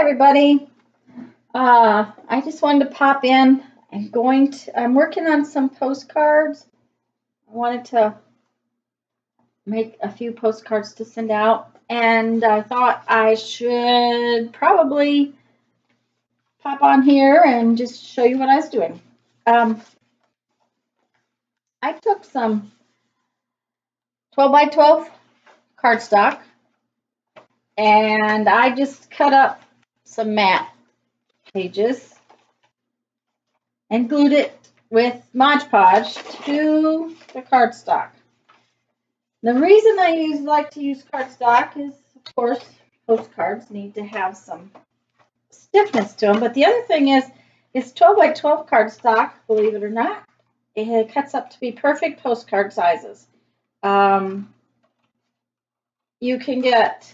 everybody. I just wanted to pop in. I'm working on some postcards. I wanted to make a few postcards to send out, and I thought I should probably pop on here and just show you what I was doing. I took some 12 by 12 cardstock, and I just cut up some matte pages and glued it with Mod Podge to the cardstock. The reason I like to use cardstock is, of course, postcards need to have some stiffness to them. But the other thing is 12 by 12 cardstock, believe it or not, it cuts up to be perfect postcard sizes. You can get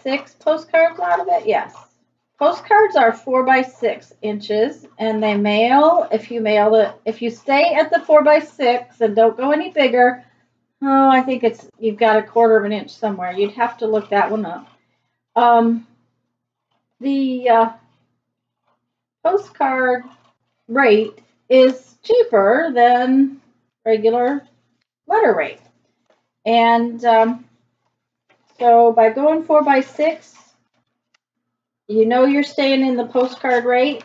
6 postcards out of it. Yes. Postcards are 4 by 6 inches, and they mail. If you stay at the 4 by 6 and don't go any bigger, I think you've got a 1/4 of an inch somewhere. You'd have to look that one up. The postcard rate is cheaper than regular letter rate, and so by going 4 by 6. You know you're staying in the postcard rate,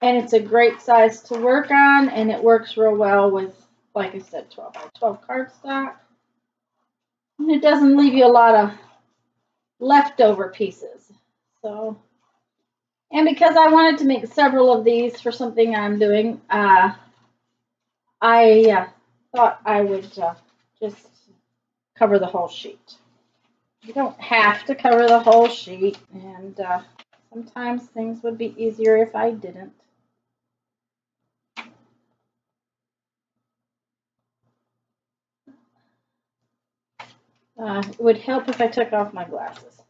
and it's a great size to work on, and it works real well with, like I said, 12 by 12 cardstock. And it doesn't leave you a lot of leftover pieces. So, and because I wanted to make several of these for something I'm doing, I thought I would just cover the whole sheet. You don't have to cover the whole sheet, and sometimes things would be easier if I didn't. It would help if I took off my glasses.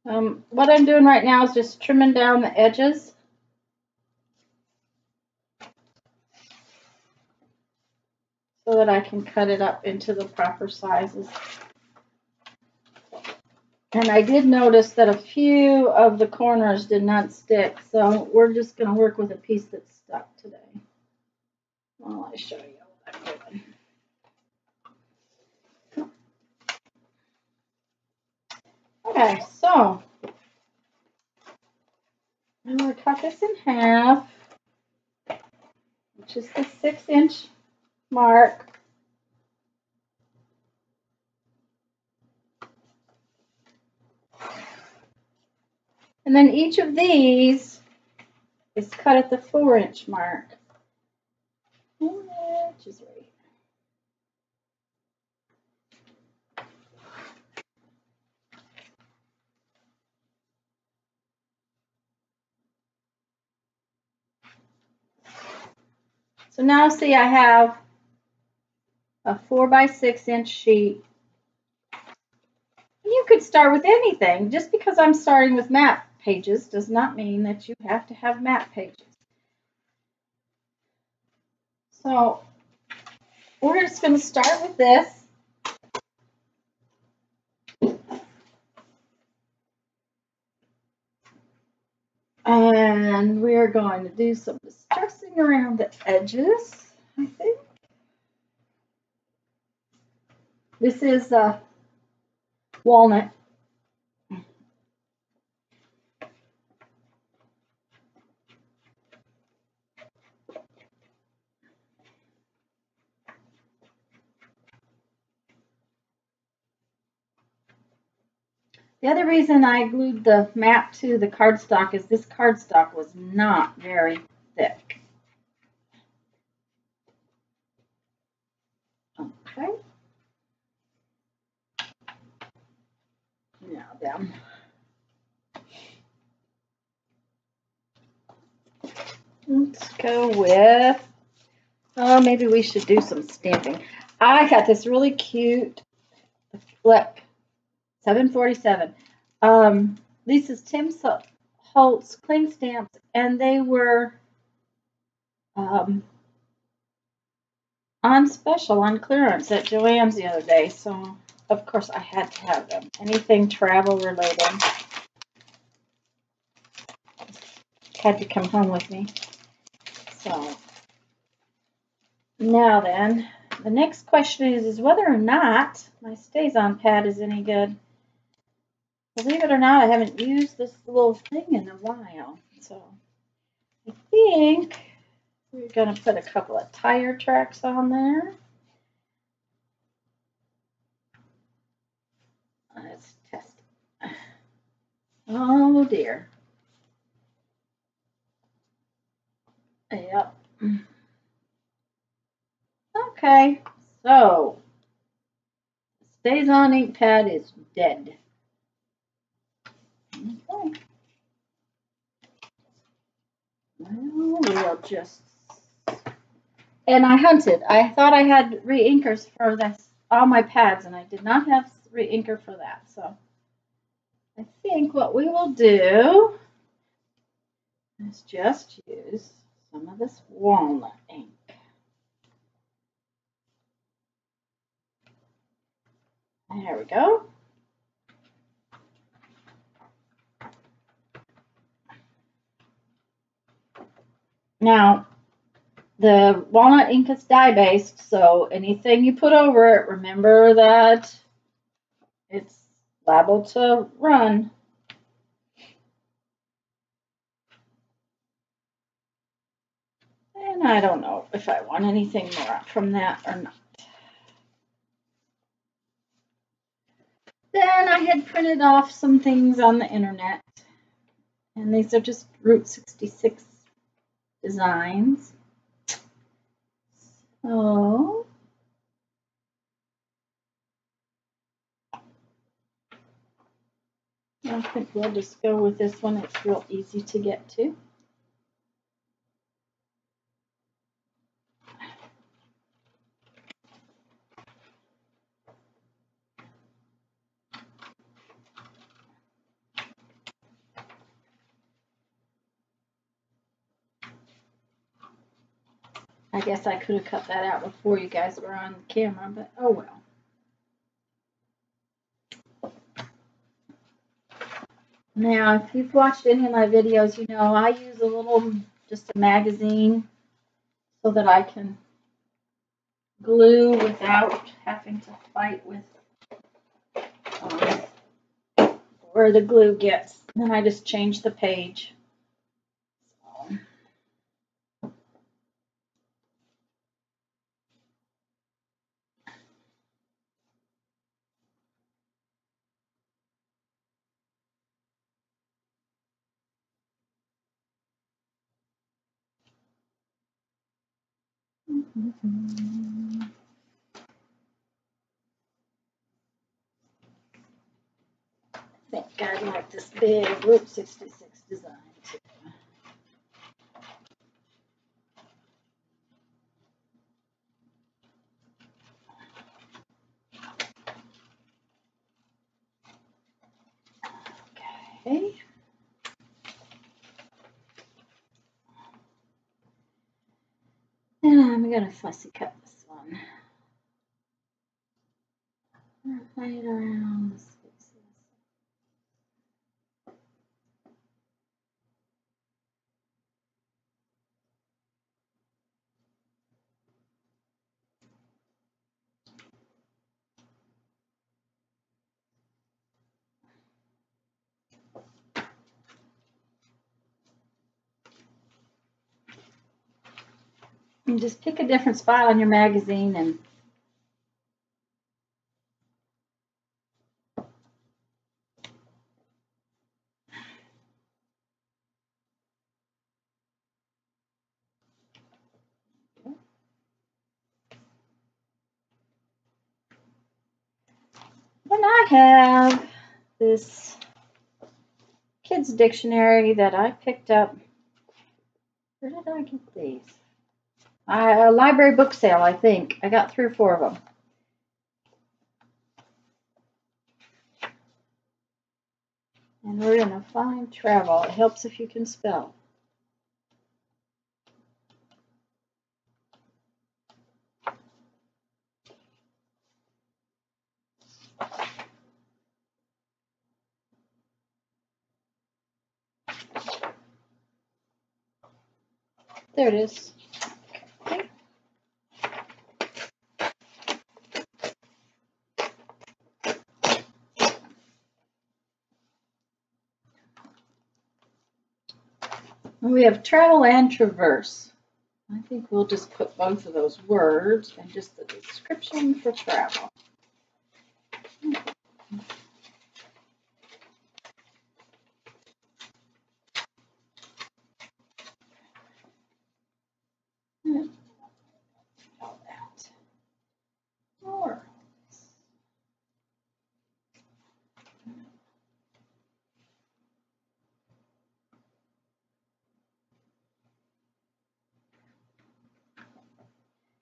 What I'm doing right now is just trimming down the edges. So that I can cut it up into the proper sizes. And I did notice that a few of the corners did not stick, so we're just going to work with a piece that stuck today. While I show you what I'm doing. Okay, so I'm going to cut this in half, which is the 6-inch mark. And then each of these is cut at the 4-inch mark. Which is right. So now see, I have a 4 by 6 inch sheet. You could start with anything. Just because I'm starting with matte pages does not mean that you have to have matte pages. So we're just going to start with this. And we're going to do some distressing around the edges, I think. This is walnut. The other reason I glued the map to the cardstock is this cardstock was not very thick. Okay. Now then. Let's go with, maybe we should do some stamping. I got this really cute flip. 747. This is Tim Holtz cling stamps, and they were on special, on clearance at Joann's the other day. So, of course, I had to have them. Anything travel related. had to come home with me. So now then, the next question is whether or not my StazOn pad is any good. Believe it or not, I haven't used this little thing in a while. So I think we're going to put a couple of tire tracks on there. Let's test it. Oh dear. Yep. Okay, so StazOn ink pad is dead. Okay. Well, we'll just. And I hunted. I thought I had re-inkers for this, all my pads, and I did not have re-inker for that. So I think what we will do is just use some of this walnut ink. There we go. Now, the walnut ink is dye-based, so anything you put over it, remember that it's liable to run. And I don't know if I want anything more from that or not. Then I had printed off some things on the internet, and these are just Route 66 designs. So I think we'll just go with this one. It's real easy to get to. I guess I could have cut that out before you guys were on the camera, but oh well. Now, if you've watched any of my videos, you know I use a little, just a magazine so that I can glue without having to fight with where the glue gets. Then I just change the page. I think I like this big Route 66 design too. Okay. And I'm going to fussy cut this one. Right around the spaces. And just pick a different spot on your magazine and then I have this kids dictionary that I picked up. Where did I get these? A library book sale, I think. I got 3 or 4 of them. And we're going to find travel. It helps if you can spell. There it is. Okay. We have travel and traverse. I think we'll just put both of those words and just the description for travel. All that. More.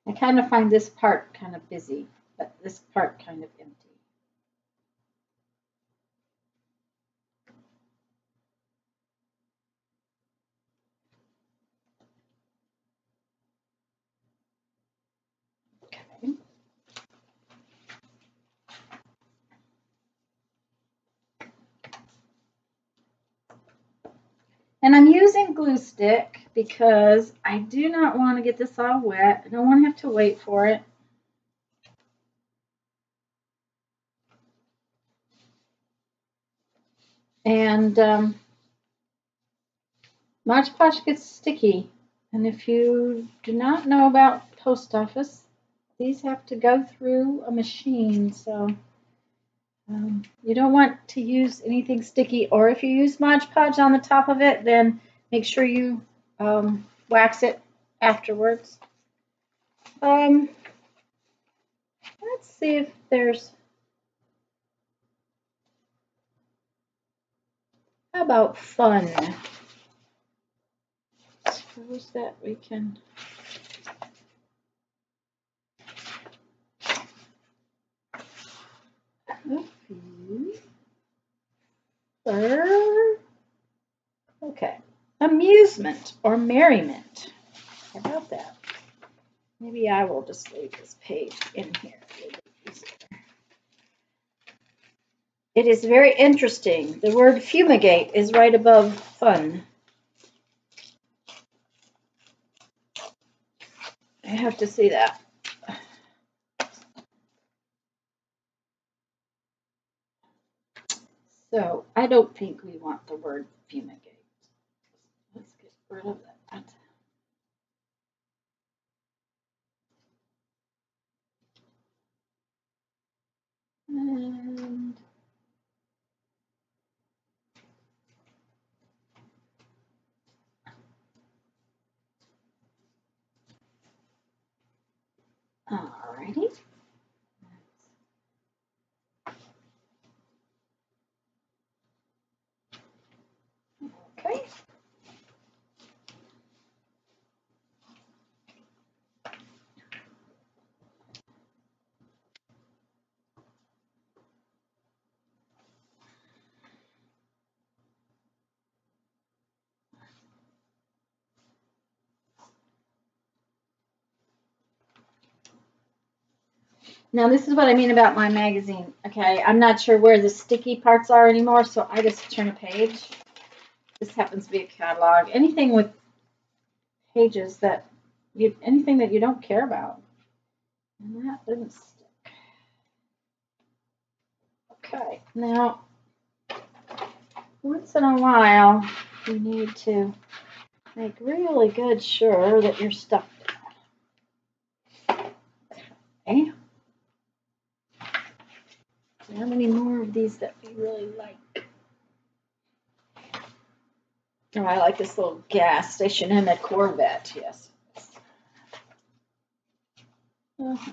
I kind of find this part kind of busy, but this part kind of empty. Okay. And I'm using glue stick because I do not want to get this all wet. I don't want to have to wait for it. And Mod Podge gets sticky. And if you do not know about post office, these have to go through a machine. So you don't want to use anything sticky. Or if you use Mod Podge on the top of it, then make sure you wax it afterwards. Let's see if there's... How about fun? Suppose that we can... Okay. Amusement or merriment. How about that? Maybe I will just leave this page in here. It is very interesting. The word fumigate is right above fun. I have to see that. So I don't think we want the word fumigate. Let's get rid of that. And alrighty. Okay. Now this is what I mean about my magazine. Okay, I'm not sure where the sticky parts are anymore, so I just turn a page. This happens to be a catalog. Anything with pages that anything that you don't care about. And that didn't stick. Okay, now once in a while you need to make really good sure that you're stuck down. Okay. How many more of these that we really like? Oh, I like this little gas station and a Corvette, yes. Okay.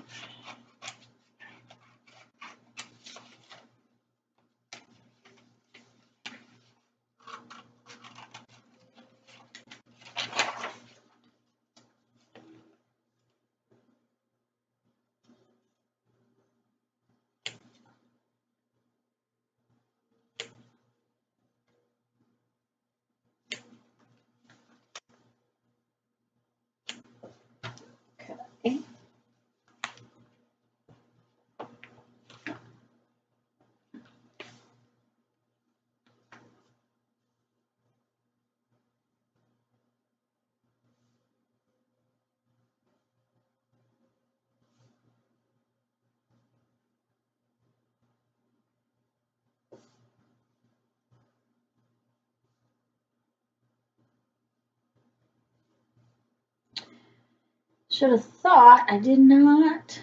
Should have thought I did not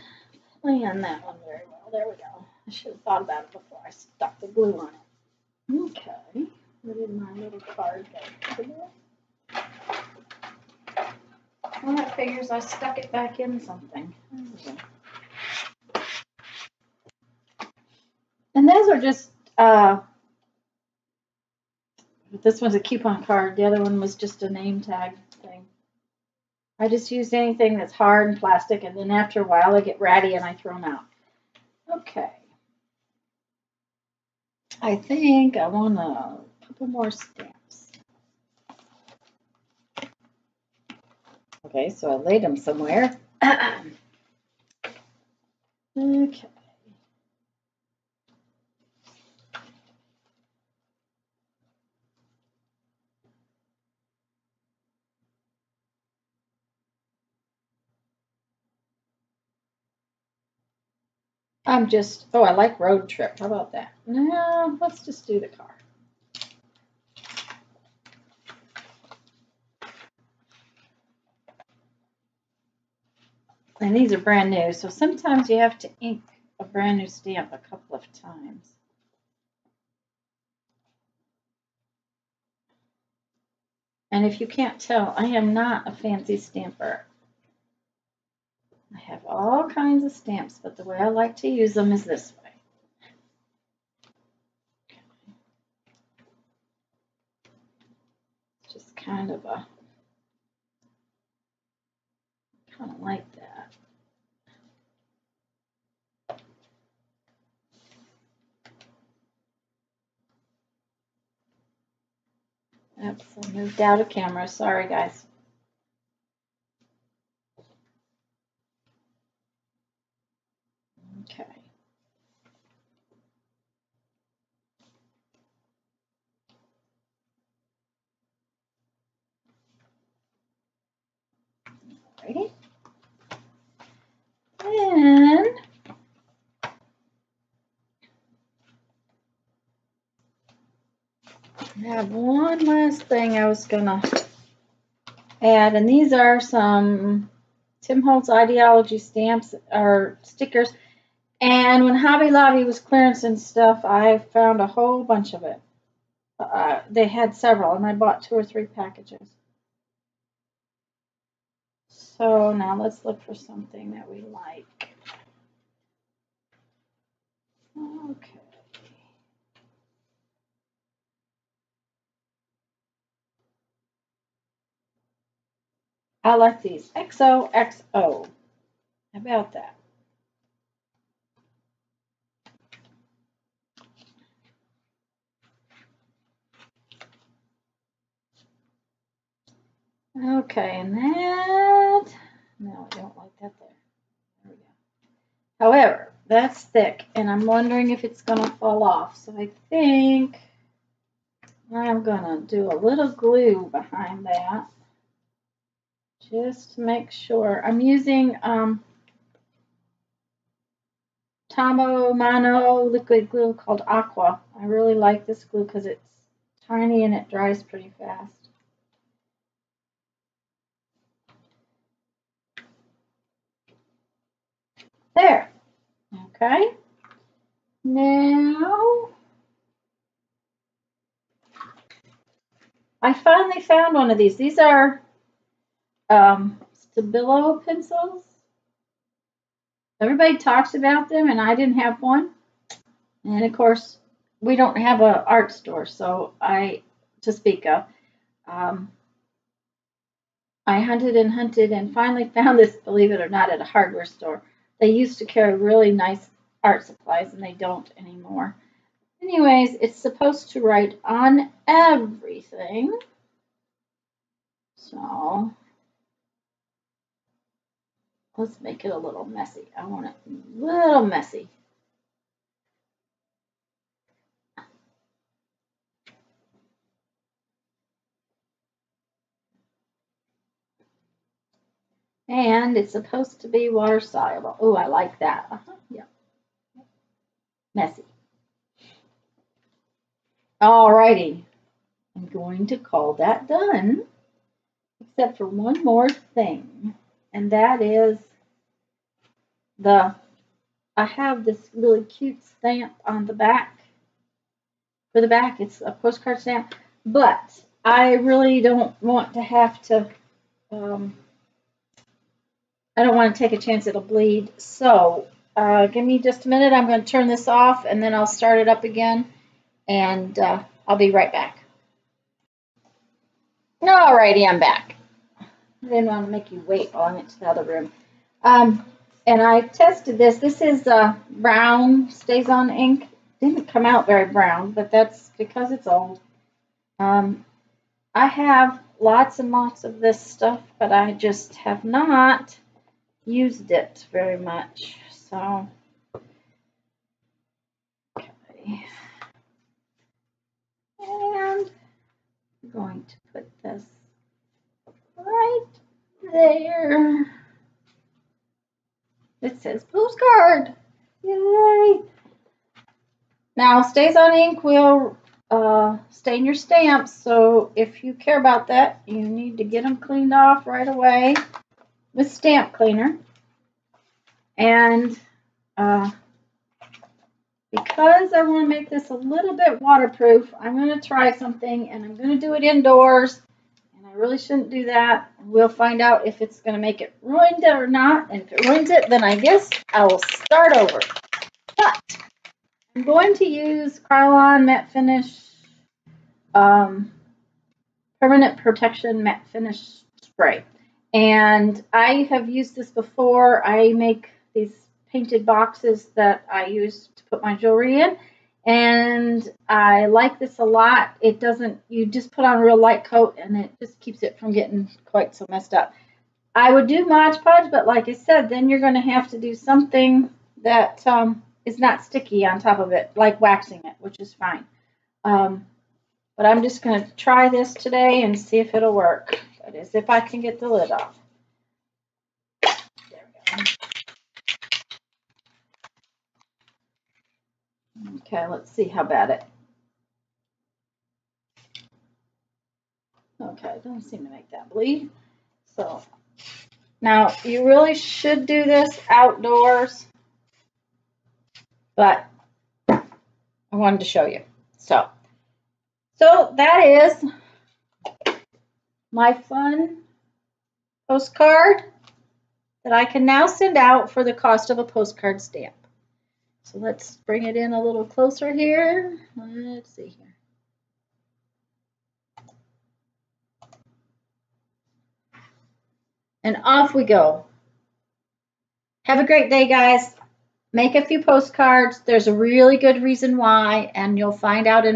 plan that one very well. There we go. I should have thought about it before I stuck the glue on it. Okay. Where did my little card go? Well, that figures I stuck it back in something. And those are just, this one's a coupon card. The other one was just a name tag thing. I just used anything that's hard and plastic, and then after a while they get ratty and I throw them out. Okay. I think I want a couple more stamps. Okay, so I laid them somewhere. Okay. I like road trip. How about that? No, let's just do the car. And these are brand new, so sometimes you have to ink a brand new stamp a couple of times. And if you can't tell, I am not a fancy stamper. I have all kinds of stamps, but the way I like to use them is this way. It's just kind of like that. Oops, I moved out of camera. Sorry, guys. Okay. Alrighty. And I have one last thing I was gonna add, and these are some Tim Holtz Ideology stamps or stickers. And when Hobby Lobby was clearancing stuff, I found a whole bunch of it. They had several, and I bought 2 or 3 packages. So now let's look for something that we like. Okay. I like these. XOXO. How about that? Okay, and that, no, I don't like that there. There we go. However, that's thick, and I'm wondering if it's going to fall off. So I think I'm going to do a little glue behind that just to make sure. I'm using Tomo Mano liquid glue called Aqua. I really like this glue because it's tiny and it dries pretty fast. There. Okay. Now, I finally found one of these. These are Stabilo pencils. Everybody talks about them, and I didn't have one. And of course, we don't have an art store, so to speak of. I hunted and finally found this, believe it or not, at a hardware store. They used to carry really nice art supplies, and they don't anymore. Anyways, it's supposed to write on everything. So let's make it a little messy. I want it a little messy. And it's supposed to be water soluble. Oh, I like that. Yeah. Messy. Alrighty. I'm going to call that done. Except for one more thing. and that is I have this really cute stamp on the back. For the back, it's a postcard stamp, but I really don't want to have to, I don't want to take a chance it'll bleed. So give me just a minute. I'm going to turn this off, and then I'll start it up again, and I'll be right back. Alrighty, I'm back. I didn't want to make you wait while I went to the other room. And I tested this. This is brown StazOn ink. Didn't come out very brown, but that's because it's old. I have lots and lots of this stuff, but I just have not used it very much. So, okay. And I'm going to put this right there. It says postcard. Yay! Now, StazOn ink will stain your stamps, so if you care about that, you need to get them cleaned off right away with stamp cleaner. And because I want to make this a little bit waterproof, I'm going to try something, and I'm going to do it indoors. And I really shouldn't do that. We'll find out if it's going to make it ruined or not. And if it ruins it, then I guess I will start over. But I'm going to use Krylon Matte Finish Permanent Protection Matte Finish Spray. And I have used this before. I make these painted boxes that I use to put my jewelry in. And I like this a lot. It doesn't, you just put on a real light coat and it just keeps it from getting quite so messed up. I would do Mod Podge, but like I said, then you're going to have to do something that is not sticky on top of it, like waxing it, which is fine. But I'm just going to try this today and see if it'll work. That is, if I can get the lid off. There we go. Okay, let's see how bad it. Okay, it doesn't seem to make that bleed. So, now you really should do this outdoors, but I wanted to show you. So that is my fun postcard that I can now send out for the cost of a postcard stamp. So let's bring it in a little closer here. Let's see here. And off we go. Have a great day, guys. Make a few postcards. There's a really good reason why, and you'll find out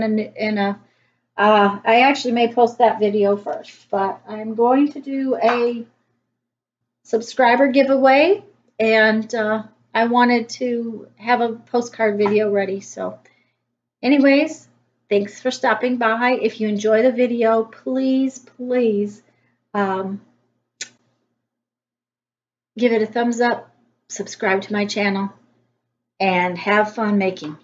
I actually may post that video first, but I'm going to do a subscriber giveaway, and I wanted to have a postcard video ready. So anyways, thanks for stopping by. If you enjoy the video, please give it a thumbs up, subscribe to my channel, and have fun making.